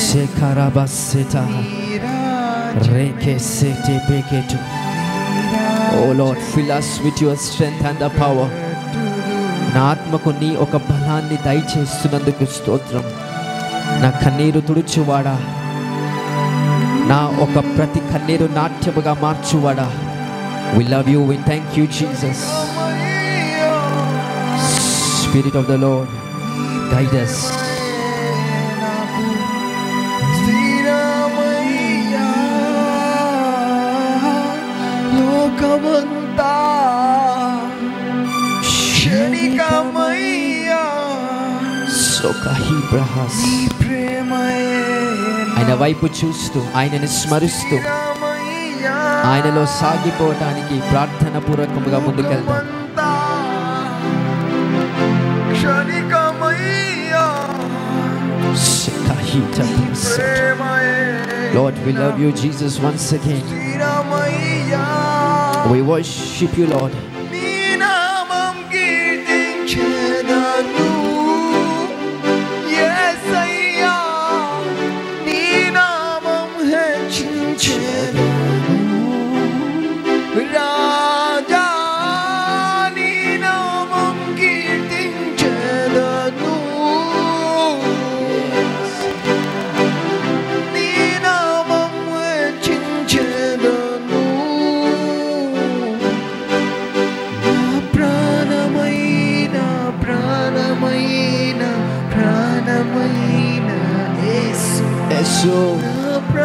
Sekarabaseta Rekesete Peketu. Oh Lord, fill us with your strength and the power. నా ఆత్మకు నీ ఒక బలాన్ని దయచేస్తున్నందుకు స్తోత్రం. నా కన్నీరు తుడుచువాడా, నా ఒక ప్రతి కన్నీరు నాట్యముగా మార్చువాడా. We love you, we thank you Jesus. Spirit of the Lord, guide us. లోకమంతా క్షణికమయ్యా, ఆయన వైపు చూస్తూ ఆయనని స్మరిస్తూ ఆయనలో సాగిపోవటానికి ప్రార్థన పూర్వకముగా ముందుకెళ్దాం. Lord, we love you Jesus once again. We worship you Lord.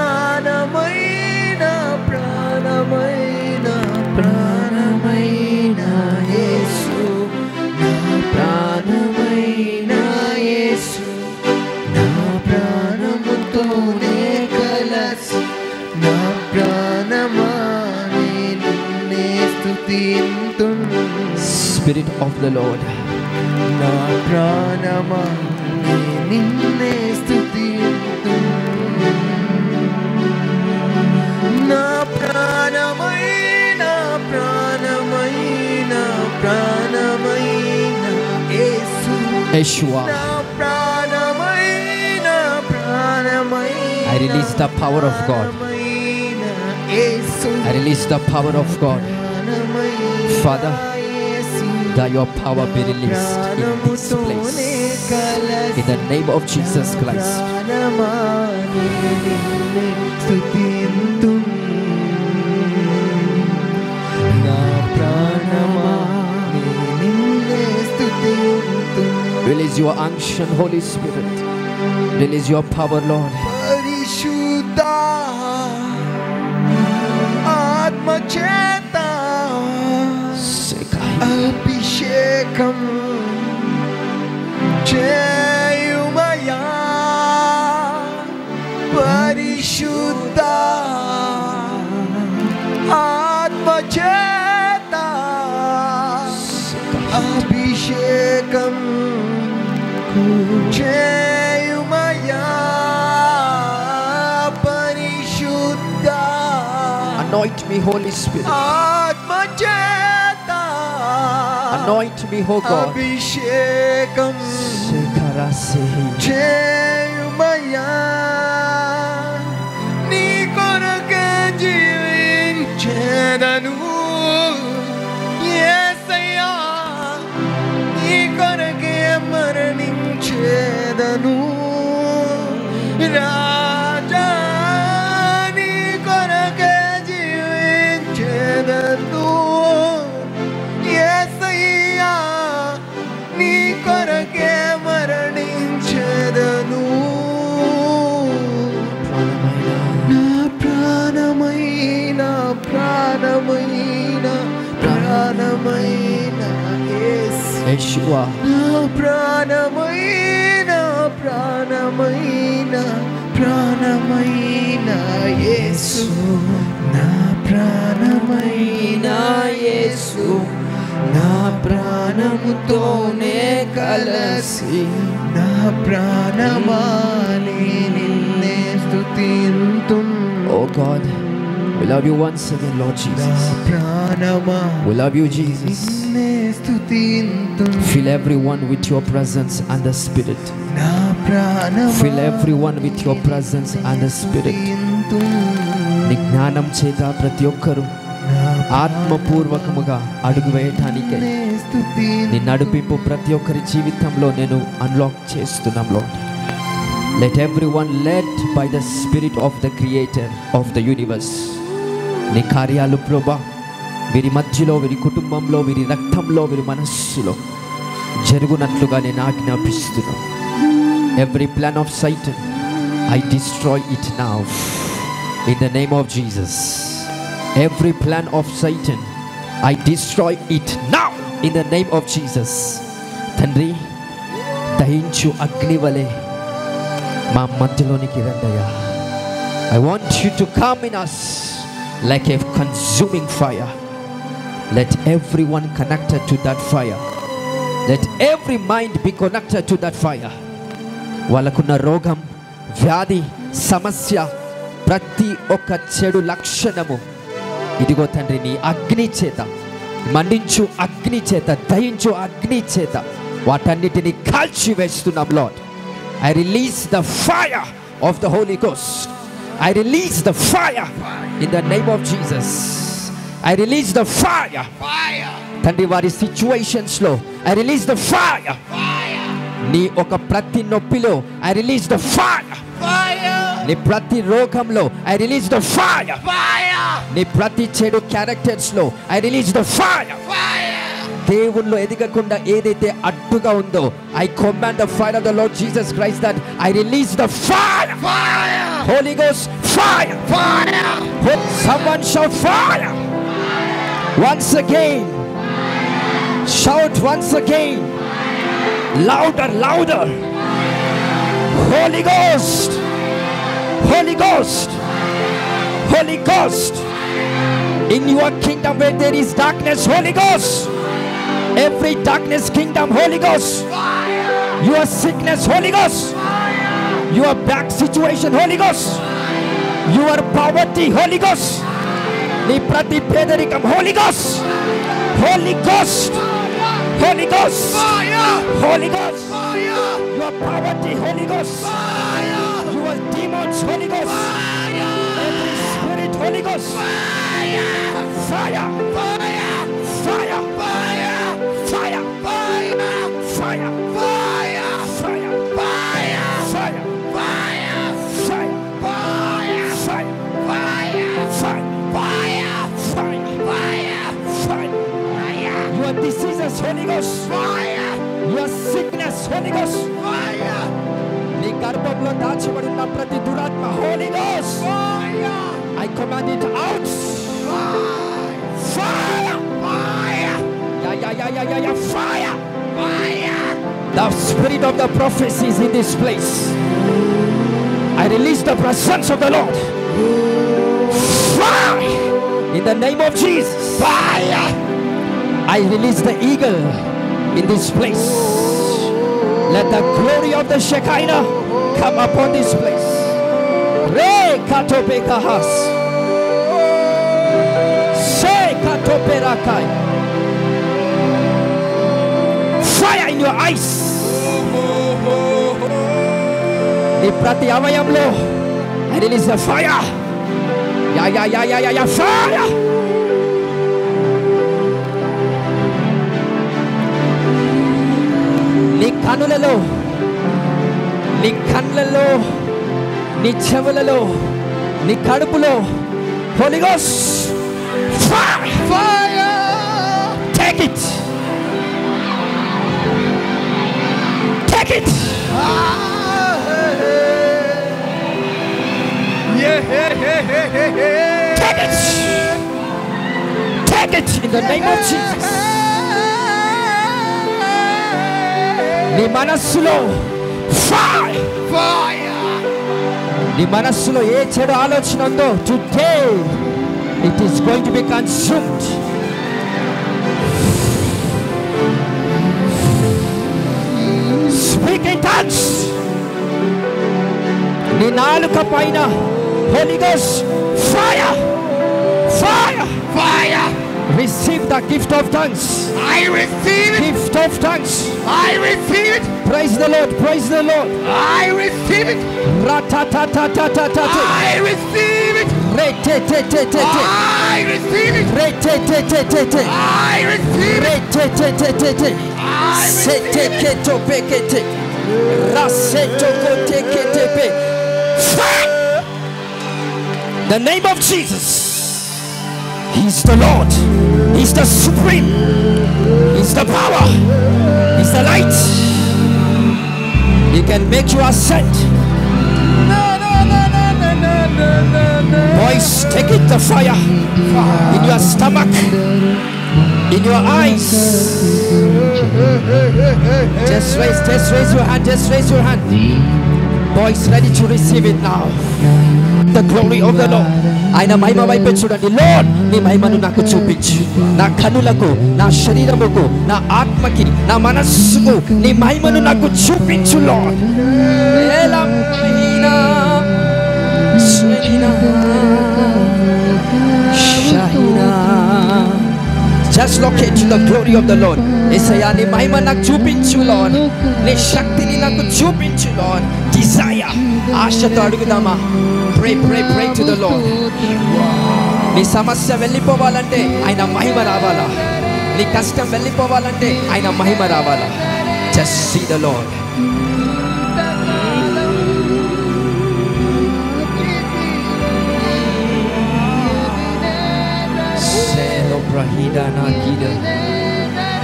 ప్రాణమైన ప్రాణమైన ప్రాణమైన యేసు, నా ప్రాణమైన యేసు, నా ప్రాణముతోనే కలసి నా ప్రాణమా నిన్నే స్తుతింతును. Spirit of the Lord, నా ప్రాణమా నిన్నే స్తుతింతును. నా ప్రాణమైన ప్రాణమైన ప్రాణమైన యేసు, Yeshua, నా ప్రాణమైన ప్రాణమైన I release the power of God. Yesu, I release the power of God. Father, that your power be released in this place. In the name of Jesus Christ. Release your unction, Holy Spirit. Release your power, Lord. పరిశుద్ధ ఆత్మచేత అభిషేకం చేయుమయా, పరిశుద్ధ ఆత్మచేత అభిషేకం చేయుమయా, పరిశుద్ధ. Anoint me, Holy Spirit. ఆత్మచేత Anoint me, O God. అభిషేకం చేయుమయా, నీ కొరకే జీవించెదను యేసయ్యా, నీ కొరకే మరణించెదను రాజా, నీ కొరకే జీవించెదను యేసయ్యా, నీ కొరకే మరణించెదను. నా ప్రాణమైన ప్రాణమైన ప్రాణమైన యేసు, Yeshua, నా ప్రాణమైన ప్రాణమైన ప్రాణమైన యేసు, నా ప్రాణమైన యేసు, నా ప్రాణముతోనే కలసి నా ప్రాణమా నిన్నే స్తుతింతును. oh God, we love you once again, Lord నా Jesus. ప్రాణమా We love you, Jesus. నిన్నే స్తుతింతును. Fill everyone with your presence and the Spirit. నా ప్రాణమా Fill everyone with your presence and the Spirit. నీ జ్ఞానం చేత ప్రతి ఒక్కరు ఆత్మపూర్వకముగా అడుగు వేయటానికే నీ నడిపింపు ప్రతి ఒక్కరి జీవితంలో నేను అన్లాక్ చేస్తున్నాం lord. Let everyone led by the Spirit of the Creator of the universe. నీ కార్యాలు ప్రభా వీరి మధ్యలో, వీరి కుటుంబంలో, వీరి రక్తంలో, వీరి మనస్సులో జరుగునట్లుగా నేను ఆజ్ఞాపిస్తున్నాను. Every plan of Satan, I destroy it now in the name of Jesus. Every plan of Satan, I destroy it now in the name of Jesus. తండ్రి దహించు అగ్ని వలె మా మధ్యలోనికి రండయ్యా. I want you to come in us like a consuming fire. Let everyone connected to that fire, let every mind be connected to that fire. వాళ్ళకున్న రోగం, వ్యాధి, సమస్య, ప్రతి ఒక్క చెడు లక్షణము ఇదిగో తండ్రి నీ అగ్ని చేత, మండించు అగ్ని చేత, దహించు అగ్ని చేత వాటన్నిటిని కాల్చి వేస్తున్నాం lord. I release the fire of the Holy Ghost. I release the fire in the name of Jesus. I release the fire. తండ్రి వారి సిచ్యువేషన్స్ లో I release the fire. నీ ఒక ప్రతి నొప్పిలో I release the fire. నీ ప్రతి రోగంలో I release the fire. నీ ప్రతి చెడు క్యారెక్టర్స్ లో I release the fire. దేవుల్లో ఎదగకుండా ఏదైతే అడ్డుగా ఉందో I command the fire of the Lord Jesus Christ that I release the fire. Holy Ghost fire. Someone shout fire once again. Shout once again, louder, louder. Holy Ghost, Holy Ghost, Holy Ghost. In your kingdom where there is darkness, Holy Ghost. Every darkness kingdom, Holy Ghost. Your sickness, Holy Ghost. Your back situation, Holy Ghost. Your poverty, Holy Ghost. Ni prati pedarikam, Holy Ghost. Holy Ghost, Holy Ghost, Holy Ghost. Your poverty, Holy Ghost. Your demons, Holy Ghost. Every spirit, Holy Ghost. Fire, fire, fire, fire, fire, fire, fire, fire, fire, fire, fire, fire, fire, fire, fire. Your diseases, Holy Ghost. Fire. Your sickness, Holy Ghost. Fire. నీ గర్భంలో దాచబడిన ప్రతి దురాత్మ, Holy Ghost. Fire. I command it out. Fire. Fire. Yeah. Fire. Fire. The spirit of the prophecy is in this place. I release the presence of the Lord. Fire. In the name of Jesus. Fire. I release the eagle in this place. Let the glory of the Shekinah come upon this place. Re katopekahas. Se katoperakai. Fire in your eyes. Ni prati avayamlo I release the fire. Yeah, fire. నీ కనులలో, నీ కళ్ళలో, నీ చెవులలో, నీ కడుపులో Holy Ghost fire, fire. Take it, take it. Take it, take it in the name of Jesus. నీ మనస్సులో fire, fire. నీ మనస్సులో ఏ చెడు ఆలోచన ఉందో today it is going to be consumed. Speak in tongues. నీ నాలుక పైన Holy Ghost fire, fire, fire. Receive the gift of tongues. I receive it. Gift of tongues. I receive it. Praise the Lord. Praise the Lord. I receive it. Ratatatatatatate. I receive it. Retetetetete. I receive it. Retetetetete. I receive it. Retetetetete. I receive it. Seteketopekete. Rasetokoteketepe. The name of Jesus. He's the Lord. He's the supreme. He's the power. He's the light. He can make you ascend. Boys, take it, the fire in your stomach, in your eyes. Just raise your hand. Just raise your hand. Boys, ready to receive it now. The glory of the Lord. ఆయన మహిమ వైపు చూడండి. Lord, నీ మహిమను నాకు చూపించు. నా కనులకు, నా శరీరముకు, నా ఆత్మకి, నా మనస్సుకు నీ మహిమను నాకు చూపించు lord. Just locate to the glory of the Lord. Esaya, నీ మహిమ నాకు చూపించు లార్డ్. నీ శక్తిని నాకు చూపించు లార్డ్. Desire, ఆశతో అడుగుదామా? Pray to the Lord. నీ సమస్య వెళ్ళిపోవాలంటే ఆయన మహిమ రావాలా? నీ కష్టం వెళ్ళిపోవాలంటే ఆయన మహిమ రావాలా? Just see the Lord.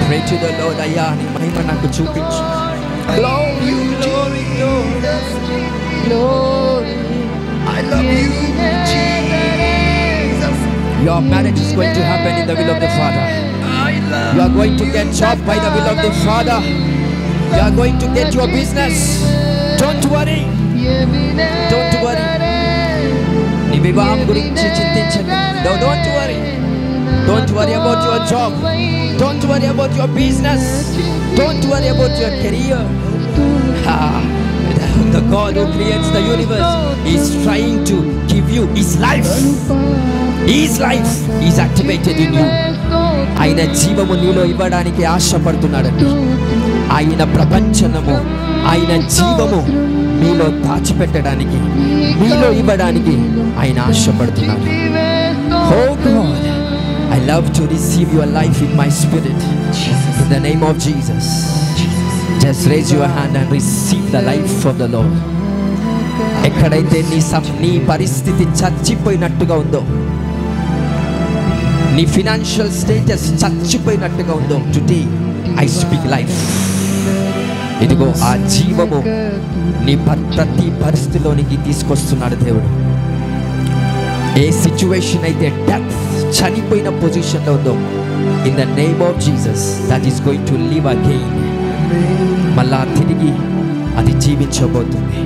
Pray to the Lord. అయ్యా, నీ మహిమ నాకు చూపించు. Glory, glory, glory. I love you, Jesus. Your marriage is going to happen in the will of the Father. You are going to get job by the will of the Father. You are going to get your business. Don't worry. Don't worry. నీ వివాహం గురించి చింతించండి. Don't worry. Don't worry about your job. Don't worry about your business. Don't worry about your career. The God who creates the universe is trying to give you His life. His life is activated in you. ఆయన జీవము నీలో ఇవ్వడానికి ఆశపడుతున్నాడండి. ఆయన ప్రపంచనము, ఆయన జీవము మీలో దాచిపెట్టడానికి, మీలో ఇవ్వడానికి ఆయన ఆశపడుతున్నాడు. Oh God, I love to receive your life in my spirit. In the name of Jesus. Just raise your hand and receive the life of the Lord. ఎక్కడైతే నీ పరిస్థితి చచ్చిపోయినట్టుగా ఉందో, నీ ఫినాన్షియల్ స్టేటస్ చచ్చిపోయినట్టుగా ఉందో, టుడే ఐ స్పీక్ లైఫ్. ఇదిగో ఆ జీవము నీ ప్రతి పరిస్థితిలోనికి తీసుకొస్తున్నాడు దేవుడు. ఏ సిచ్యువేషన్ అయితే డెత్ చనిపోయిన పొజిషన్లో ఉందో, in the name of Jesus that is going to live again. మళ్ళా తిరిగి అది జీవించబోతుంది.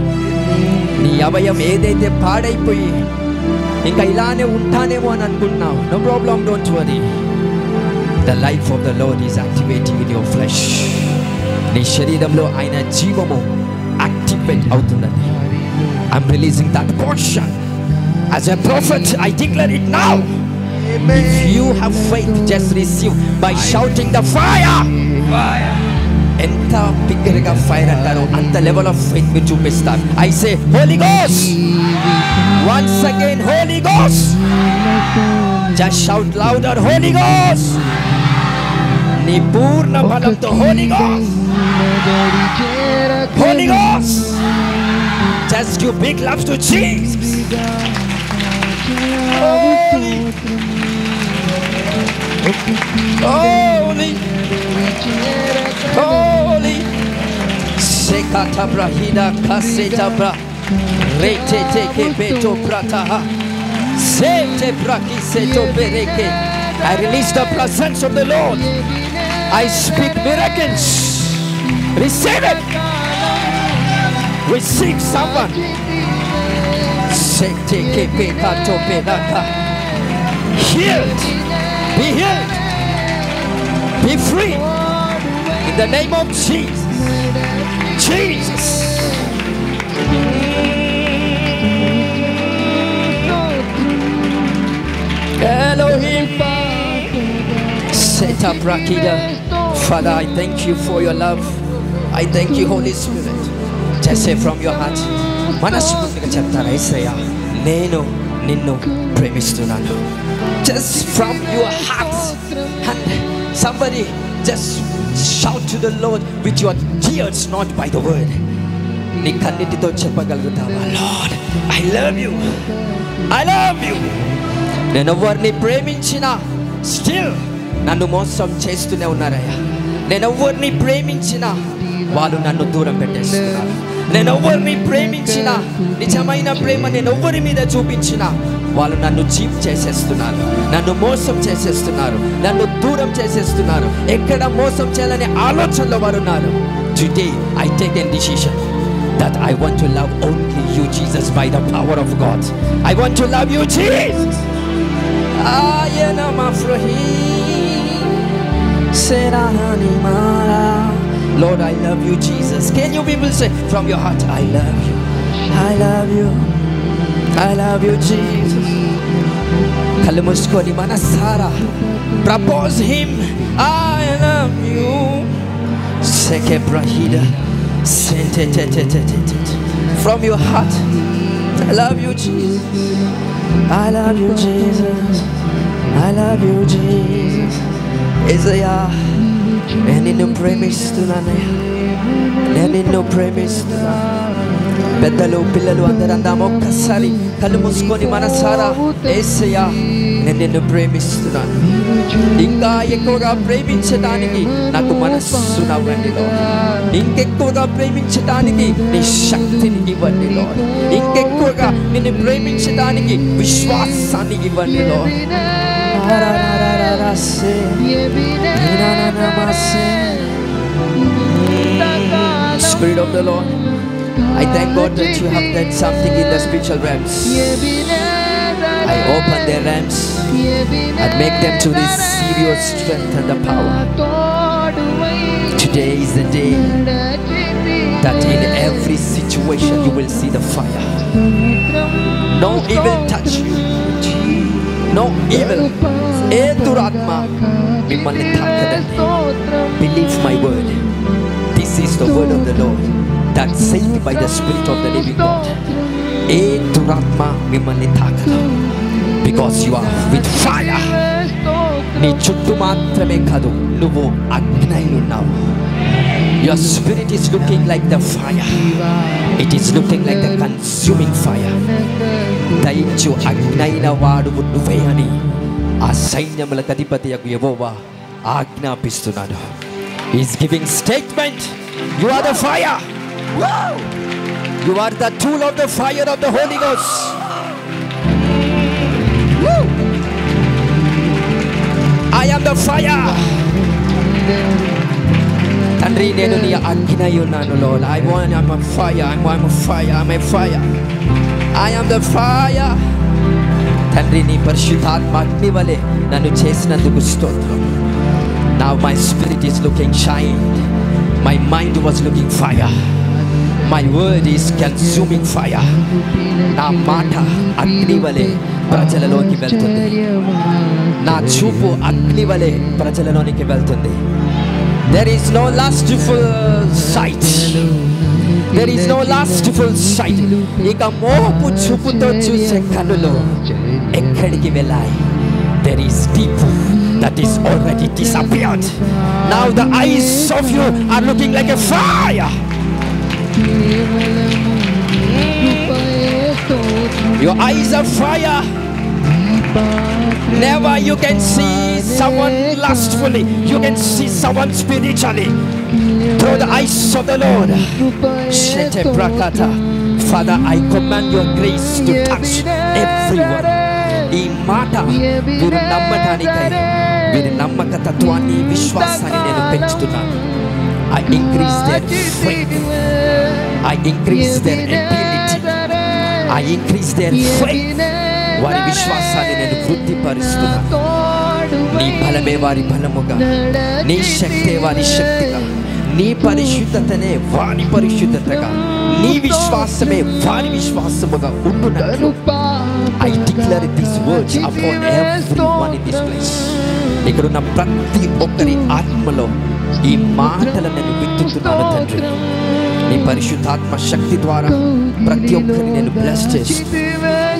నీ అవయం ఏదైతే పాడైపోయి ఇంకా ఇలానే ఉంటానేమో అని అనుకుంటున్నావు, no problem, don't worry. The life of the Lord is activating in your flesh. నీ శరీరంలో ఆయన జీవము యాక్టివేట్ అవుతుందండి. I'm releasing that portion as a prophet. I declare it now. If you have faith, just receive by shouting the fire. ఎంత బిగ్గరగా fire అంటారో అంత level of faith మీరు చూపిస్తారు. I say Holy Ghost, once again Holy Ghost. Just shout louder, Holy Ghost. నీ పూర్ణ బలంతో Holy Ghost, Holy Ghost. Just give big love to Jesus. Holy, holy, holy. Sekata brahida kaseta bra. Rete teke beto prataha. Sete braki seto bereke. I release the presence of the Lord. I speak miracles. Receive it. Receive someone. Sete kepe kato benaka. Healed. Be healed. Be free. In the name of Jesus. Jesus. Elohim. Sheta Prakida. Father, I thank you for your love. I thank you, Holy Spirit. Just say from your heart, మనస్ఫూర్తిగా చెప్తారా, యేసయ్యా నేను నిన్ను ప్రేమిస్తున్నాను. Just from your heart. And somebody just shout to the Lord with your tears, not by the word. నీ కన్నిటితో చెప్పగలుగుతావా, Lord, I love you. I love you. నేను ఎవరిని ప్రేమించినా still నన్ను మోసం చేస్తూనే ఉన్నారయ్యా. నేను ఎవరిని ప్రేమించినా వాళ్ళు నన్ను దూరం పెట్టేస్తున్నారు. నేను ఎవరిని ప్రేమించినా నిజమైన ప్రేమ నేను ఎవరి మీద చూపించినా వాళ్ళు నన్ను చీప్ చేసేస్తున్నారు, నన్ను మోసం చేసేస్తున్నారు, నన్ను దూరం చేసేస్తున్నారు. ఎక్కడ మోసం చేయాలనే ఆలోచనలో వారు ఉన్నారు. Today I take a decision that I want to love only you, Jesus, by the power of God. I want to love you, Jesus. Ayana mafrahi serani mara. Lord, I love you, Jesus. Can you people say from your heart, I love you, I love you, I love you, Jesus. Kallu muskoni manasara propose him, I love you. Seke brahida. From your heart, I love you, Jesus. I love you, Jesus. I love you, Jesus. Isaiah, నేను ప్రేమిస్తున్నాను, నేను ప్రేమిస్తున్నాను. పెద్దలు పిల్లలు అందరూ అందాము ఒక్కసారి కళ్ళు మూసుకొని మనసారా, యేసయ్యా నేను నిన్ను ప్రేమిస్తున్నాను. ఇంకా ఎక్కువగా ప్రేమించడానికి నాకు మనస్సు నవ్వండి Lord. ఇంకెక్కువగా ప్రేమించడానికి నీ శక్తిని ఇవ్వండి Lord. ఇంకెక్కువగా నిన్ను ప్రేమించడానికి విశ్వాసాన్ని ఇవ్వండి Lord. Spirit of the Lord, I thank God that you have done something in the spiritual realms. I open their realms and make them to receive your strength and the power. Today is the day that in every situation you will see the fire. No evil touch you. No evil. Eduratma mimmalni taakadandi. Believe my word. This is the word of the Lord that sent by the Spirit of the living God. Eduratma mimmalni taakadu. Because you are with fire. నీ చుట్టూ మాత్రమే కాదు, నువ్వు అగ్నిలో ఉన్నావు. Your spirit is looking like the fire. It is looking like the consuming fire. దయించు అగ్నైన వాడు నువ్వే అని ఆ సైన్యములకు అధిపతియగు యెహోవా ఆజ్ఞాపిస్తున్నాడు. He is giving statement. You are the fire. Wow! You are the tool of the fire of the Holy Ghost. Woo! I am the fire. తండ్రి నేను నీ అగ్నియై ఉన్నాను Lord. I'm a fire. I'm a fire. I'm a fire. I am the fire. తండ్రి నీ పరిశుద్ధాత్మ అగ్ని వలె నన్ను చేసినందుకు స్తోత్రం. Now my spirit is looking shine. My mind was looking fire. My word is consuming fire. నా మాట అగ్ని వలె ప్రజలలోకి వెళ్తుంది. నా చూపు అగ్ని వలె ప్రజలలోనికి వెళ్తుంది. There is no lustful sight. There is no lustful sight. ఇక మోపు చూపుతో చూసే కన్నులు ఎక్కడికి వెళ్ళాయి? There is deep that is already disappeared. Now the eyes of you are looking like a fire. Your eyes are fire. Never you can see someone lustfully. You can see someone spiritually through the eyes of the Lord. Shete Brakata. Father, I command your grace to touch everyone. ఈ మాట వీరు నమ్మటానికై వీరి నమ్మకతత్వాన్ని విశ్వాసాన్ని నేను పెంచుతున్నాను. I increase their faith. I increase their ability. I increase their faith. వారి విశ్వాసాన్ని నేను వృద్ధిపరుస్తున్నాను. నీ బలమే వారి బలముగా, నీ శక్తే వారి శక్తిగా, నీ పరిశుద్ధతనే వారి పరిశుద్ధతగా, నీ విశ్వాసమే వారి విశ్వాసముగా ఉండునట్లు I declare these words upon everyone in this place. ఇక్కడున్న ప్రతి ఒక్కరి ఆత్మలో ఈ మాటలను నేను విత్తుతున్నాను తండ్రి. నీ పరిశుద్ధాత్మ శక్తి ద్వారా ప్రతి ఒక్కరిని నేను బ్లెస్ చేసి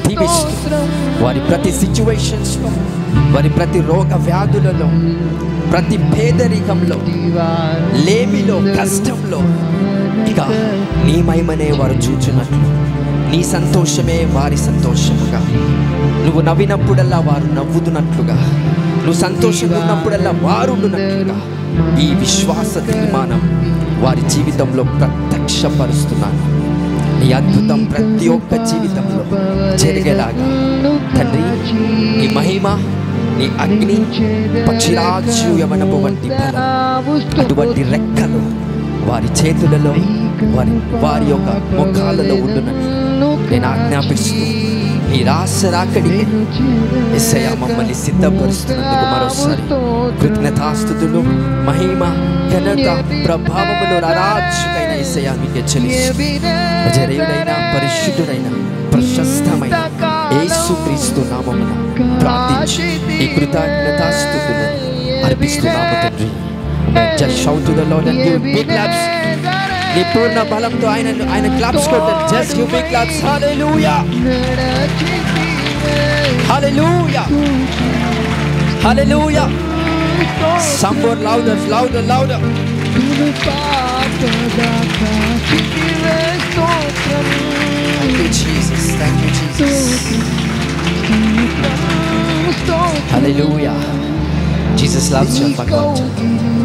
దీవిస్తూ వారి ప్రతి సిచ్యువేషన్స్లో, వారి ప్రతి రోగ వ్యాధులలో, ప్రతి పేదరికంలో, లేమిలో, కష్టంలో ఇక నీ మహిమనే వారు చూచున్నట్లు, నీ సంతోషమే వారి సంతోషముగా, నువ్వు నవ్వినప్పుడల్లా వారు నవ్వుతున్నట్లుగా, నువ్వు సంతోషంగా ఉన్నప్పుడల్లా వారు ఉండునట్లుగా ఈ విశ్వాస తీర్మానం వారి జీవితంలో ప్రత్యక్షపరుస్తున్నాను. నీ అద్భుతం ప్రతి ఒక్క జీవితంలో జరిగేలాగా తండ్రి, నీ మహిమ, నీ అగ్ని, పక్షిరాజు యవనపు వంటి బలం, అటువంటి రెక్కలు వారి చేతులలో, వారి యొక్క ముఖాలలో ఉండునని నేను ఆజ్ఞాపిస్తూ ఈ రాకడికి యేసయ్య మమ్మల్ని సిద్ధపరుస్తున్నందుకు మరోసారి కృతజ్ఞతాస్తుతులు, మహిమ, ఘనత, ప్రభావములు రారాజుకైన యేసయ్య మీకే చెల్లిస్తూ జరేయుడైన, పరిశుద్ధుడైన, ప్రశస్తమైన యేసుక్రీస్తు నామమున ప్రార్థించి ఈ కృతజ్ఞతాస్తుతులు అర్పిస్తున్నాము తండ్రి. Just shout to the Lord and give big claps. నీ పూర్ణ బలంతో ఆయన క్లాప్స్ కొట్టండి. Just give big claps. Hallelujah. Hallelujah. Hallelujah. Some more louder, louder, louder. Thank you, Jesus. Thank you, Jesus. Hallelujah. Jesus loves you.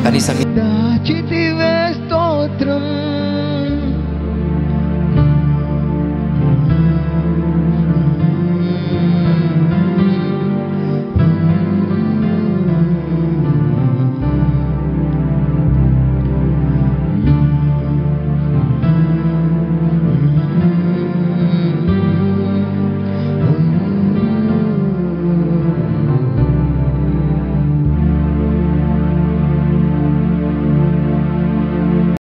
Kanisa